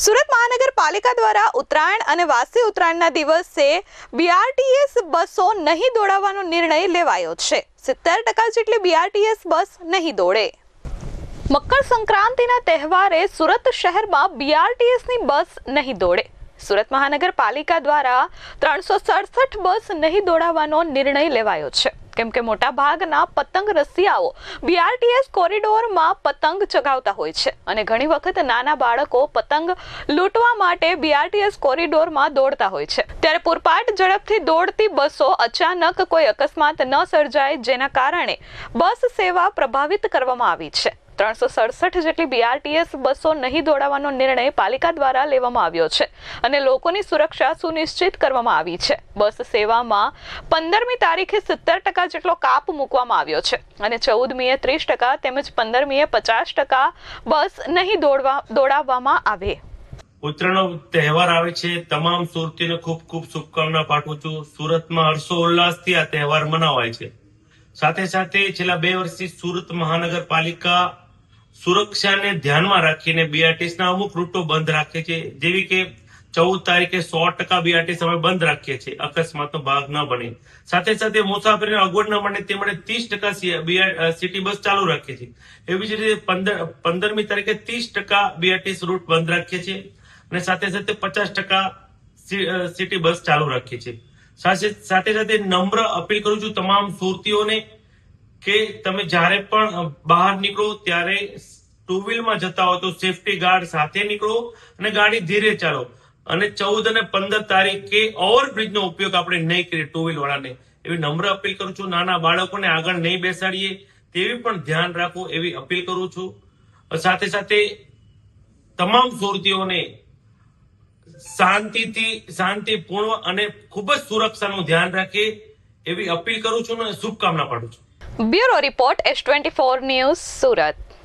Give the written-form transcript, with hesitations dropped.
સુરત મહાનગરપાલિકા દ્વારા ઉત્તરાયણ અને વાસી ઉત્તરાયણના દિવસે બીઆરટીએસ બસો નહીં દોડાવવાનો નિર્ણય લેવાયો છે। 70% જેટલી બીઆરટીએસ બસ નહીં દોડે। મકર સંક્રાંતિના તહેવારે સુરત શહેરમાં બીઆરટીએસની બસ નહીં દોડે। સુરત મહાનગરપાલિકા દ્વારા 367 બસ નહીં દોડાવવાનો નિર્ણય લેવાયો છે, કેમ કે મોટા ભાગના પતંગ રસિયાઓ બીઆરટીએસ કોરિડોરમાં પતંગ ચગાવતા હોય છે અને ઘણી વખત નાના બાળકો પતંગ લૂંટવા માટે બીઆરટીએસ કોરિડોરમાં દોડતા હોય છે। ત્યારે પૂરપાટ ઝડપથી દોડતી બસો અચાનક કોઈ અકસ્માત ન સર્જાય, જેના કારણે બસ સેવા પ્રભાવિત કરવામાં આવી છે। 367 જેટલી બીઆરટીએસ બસો નહીં દોડાવવાનો નિર્ણય પાલિકા દ્વારા લેવામાં આવ્યો છે અને લોકોની સુરક્ષા સુનિશ્ચિત કરવામાં આવી છે। બસ સેવામાં 15મી તારીખે 70% જેટલો કાપ મૂકવામાં આવ્યો છે અને 14મીએ 30% તેમજ 15મીએ 50% બસ નહીં દોડાવવામાં આવે। ઉત્તરાયણનો તહેવાર આવે છે, તમામ સુરતીઓને ખૂબ ખૂબ શુભકામના પાઠવું છું। સુરતમાં હર્ષોલ્લાસથી આ તહેવાર મનાવાય છે। સાથે સાથે છેલ્લા 2 વર્ષથી સુરત મહાનગરપાલિકા સુરક્ષાને ધ્યાનમાં રાખીને બીઆરટીએસના અમુક રૂટો બંધ રાખે છે, જેવી કે 14 તારીખે 100% બીઆરટીએસ અમે બંધ રાખીએ છીએ, અકસ્માતનો ભાગ ન બને। સાથે સાથે મુસાફરીને અગવડ ન મળે તે માટે 30% સિટી બસ ચાલુ રાખીએ છીએ। એવી જ રીતે 15મી તારીખે 30% બીઆરટીએસ રૂટ બંધ રાખીએ છીએ અને સાથે સાથે 50% સિટી બસ ચાલુ રાખીએ છીએ। સાથે સાથે નમ્ર અપીલ કરું છું તમામ સુરતીઓને કે તમે જ્યારે પણ બહાર નીકળો ત્યારે ટુ વ્હીલમાં જતા હો તો સેફટી ગાર્ડ સાથે નીકળો અને ગાડી ધીરે ચાલો। અને 14 અને 15 તારીખે ઓવરબ્રિજનો ઉપયોગ આપણે નહીં કરીએ ટુ વ્હીલ વાળાને, એવી નમ્ર અપીલ કરું છું। નાના બાળકોને આગળ નહીં બેસાડીએ તેવી પણ ધ્યાન રાખો એવી અપીલ કરું છું। સાથે સાથે તમામ સુરતીઓને શાંતિપૂર્ણ અને ખૂબ જ સુરક્ષાનું ધ્યાન રાખે એવી અપીલ કરું છું અને શુભકામના પાઠવું છું। Bureau report S24 news Surat.